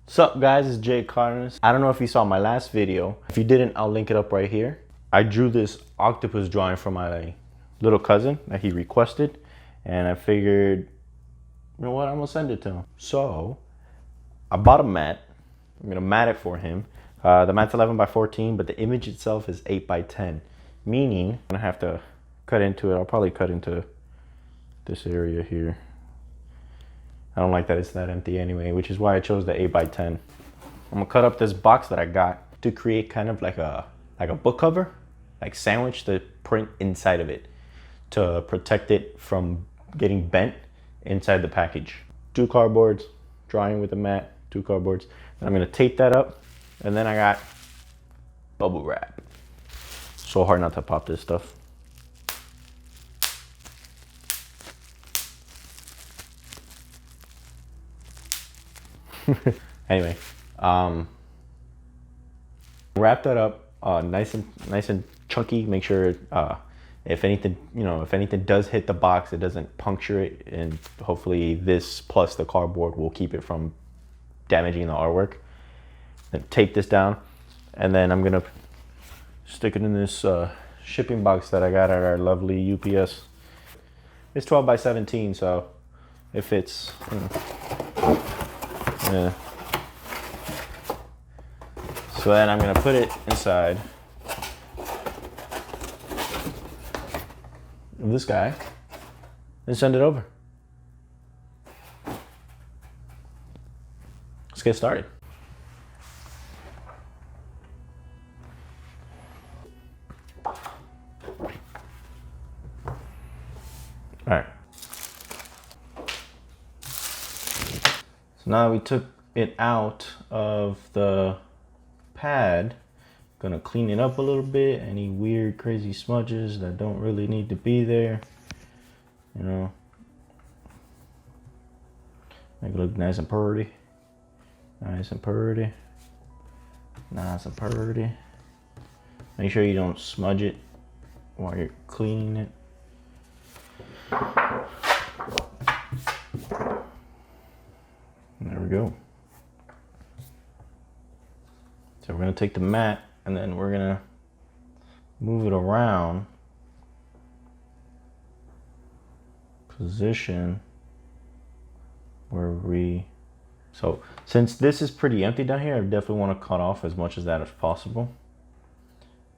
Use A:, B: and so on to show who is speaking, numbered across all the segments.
A: What's up guys, it's JCARDENASART. I don't know if you saw my last video. If you didn't, I'll link it up right here. I drew this octopus drawing for my little cousin that he requested, and I figured, you know what, I'm gonna send it to him. So I bought a mat. I'm gonna mat it for him. The mat's 11 by 14, but the image itself is 8 by 10, meaning I'm gonna have to cut into it. I'll probably cut into this area here. I don't like that it's that empty anyway, which is why I chose the 8 by 10. I'm gonna cut up this box that I got to create kind of like a book cover, like sandwich the print inside of it to protect it from getting bent inside the package. 2 cardboards, drawing with a mat, 2 cardboards. And I'm gonna tape that up, and then I got bubble wrap. So hard not to pop this stuff. Anyway, wrap that up nice and chunky. Make sure if anything does hit the box, it doesn't puncture it, and hopefully this plus the cardboard will keep it from damaging the artwork. Then tape this down, and then I'm gonna stick it in this shipping box that I got at our lovely UPS. It's 12 by 17, so it fits. Yeah. So then I'm gonna put it inside of this guy and send it over. Let's get started. All right. So now we took it out of the pad. Gonna clean it up a little bit. Any weird crazy smudges that don't really need to be there, you know, make it look nice and pretty. Nice and pretty. Nice and pretty. Make sure you don't smudge it while you're cleaning it. There we go. So we're gonna take the mat and then we're gonna move it around, position where so since this is pretty empty down here, I definitely want to cut off as much of that as possible.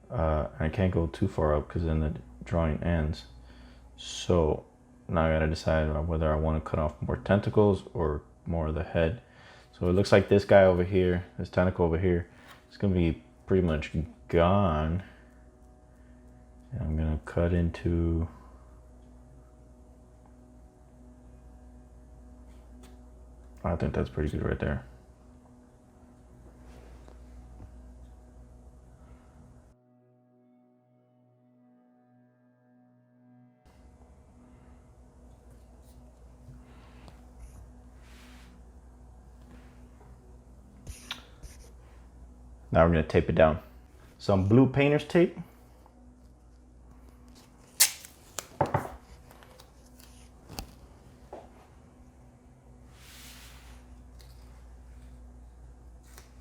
A: I can't go too far up because then the drawing ends. So now I gotta decide whether I want to cut off more tentacles or more of the head. So it looks like this guy over here, this tentacle over here, it's gonna be pretty much gone. And I'm gonna cut into I think that's pretty good right there. Now we're gonna tape it down. Some blue painter's tape.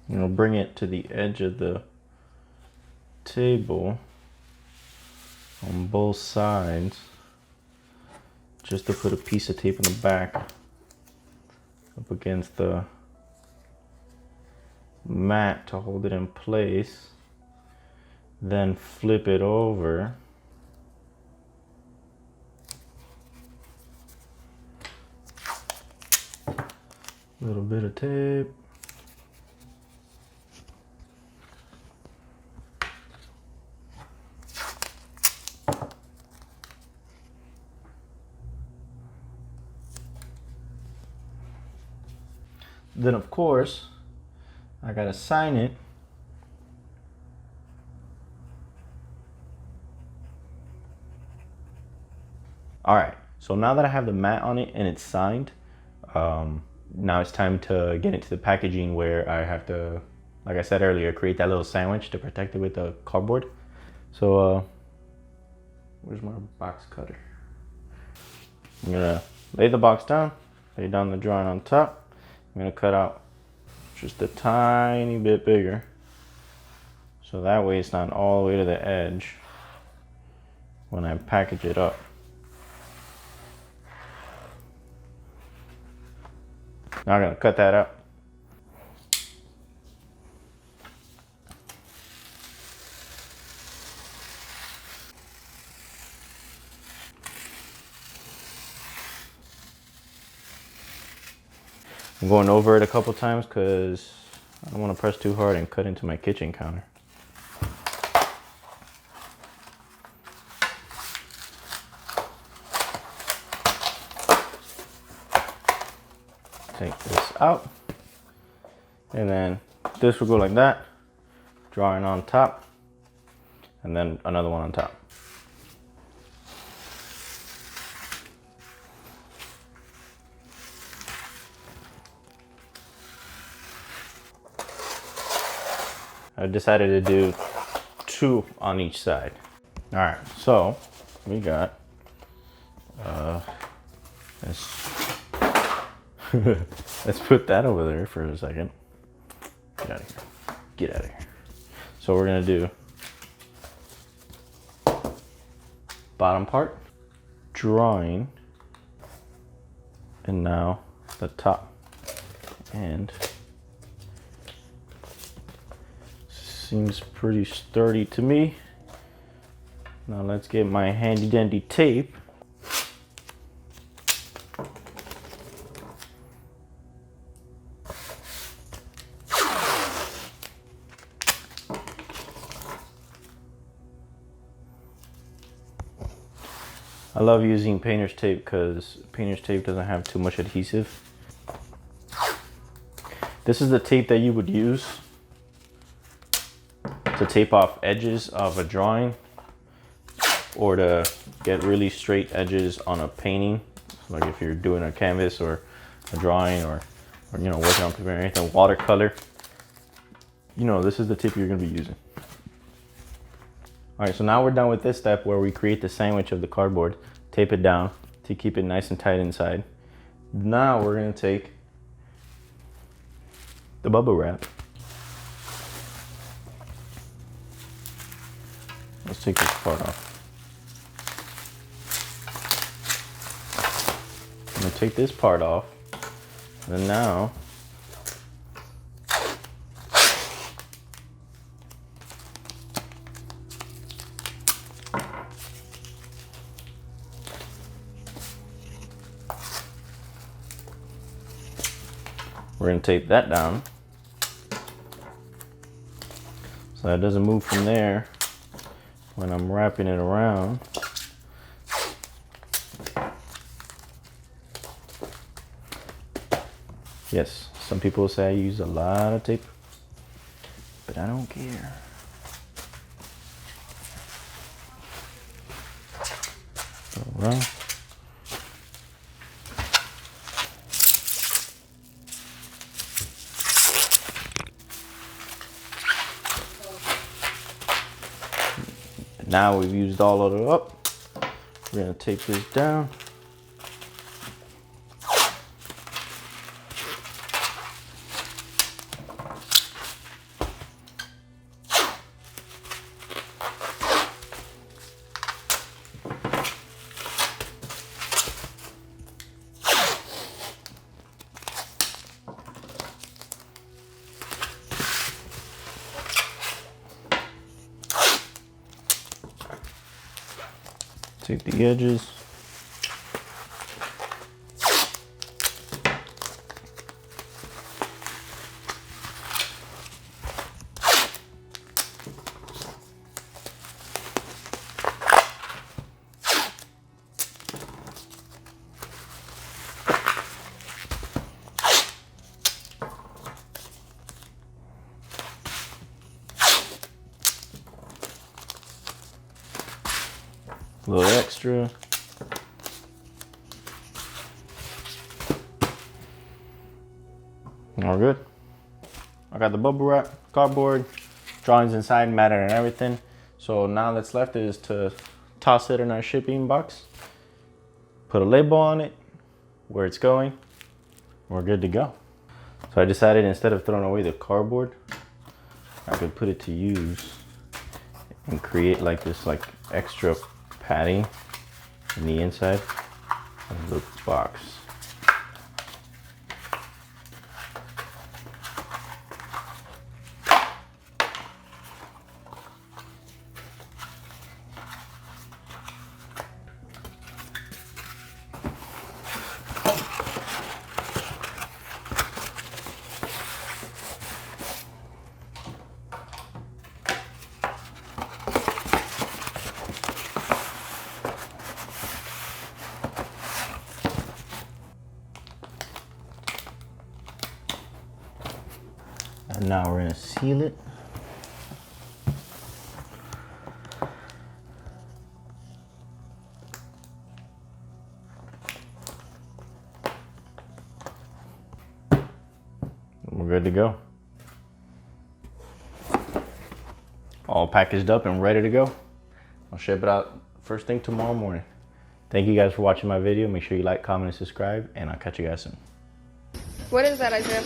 A: And we'll bring it to the edge of the table on both sides, just to put a piece of tape in the back up against the mat to hold it in place. Then flip it over. A little bit of tape. Then of course, I gotta sign it. All right, so now that I have the mat on it and it's signed, now it's time to get into the packaging where I have to, like I said earlier, create that little sandwich to protect it with the cardboard. So where's my box cutter? I'm gonna lay the box down, lay down the drawing on top. I'm gonna cut out just a tiny bit bigger. So that way it's not all the way to the edge when I package it up. Now I'm gonna cut that up. I'm going over it a couple times because I don't want to press too hard and cut into my kitchen counter. Take this out, and then this will go like that, drawing on top, and then another one on top. I decided to do 2 on each side. All right, so we got let's put that over there for a second. Get out of here. Get out of here. So we're gonna do bottom part, drawing, and now the top. And seems pretty sturdy to me. Now let's get my handy dandy tape. I love using painter's tape because painter's tape doesn't have too much adhesive. This is the tape that you would use to tape off edges of a drawing or to get really straight edges on a painting. Like if you're doing a canvas or a drawing or you know, working on paper or anything, watercolor, you know, this is the tip you're gonna be using. All right, so now we're done with this step where we create the sandwich of the cardboard, tape it down to keep it nice and tight inside. Now we're gonna take the bubble wrap. Let's take this part off. I'm gonna take this part off, and now we're gonna tape that down so that doesn't move from there when I'm wrapping it around. Yes, some people say I use a lot of tape, but I don't care. All right. Now we've used all of it up. We're gonna tape this down. Take the edges. A little extra. All good. I got the bubble wrap, cardboard, drawings inside, matted and everything. So now that's left is to toss it in our shipping box, put a label on it, where it's going, we're good to go. So I decided instead of throwing away the cardboard, I could put it to use and create like this like extra padding in the inside of the box. And now we're gonna seal it. And we're good to go. All packaged up and ready to go. I'll ship it out first thing tomorrow morning. Thank you guys for watching my video. Make sure you like, comment, and subscribe, and I'll catch you guys soon.
B: What is that, Isaiah?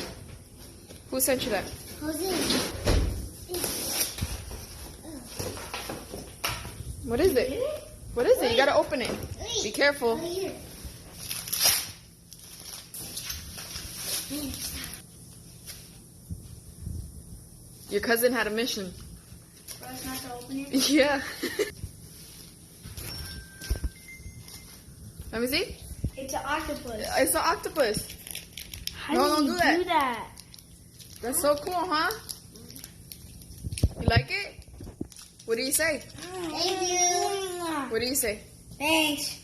B: Who sent you that? What is it? What is it? You gotta open it. Be careful. Your cousin had a mission.
C: For us not to open it?
B: Yeah. Let me see.
C: It's an octopus.
B: It's an octopus.
C: How
B: No,
C: do
B: don't
C: you
B: do
C: do that?
B: That's so cool, huh? You like it? What do you say?
C: Thank you.
B: What do you say?
C: Thanks.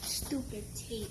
C: Stupid tape.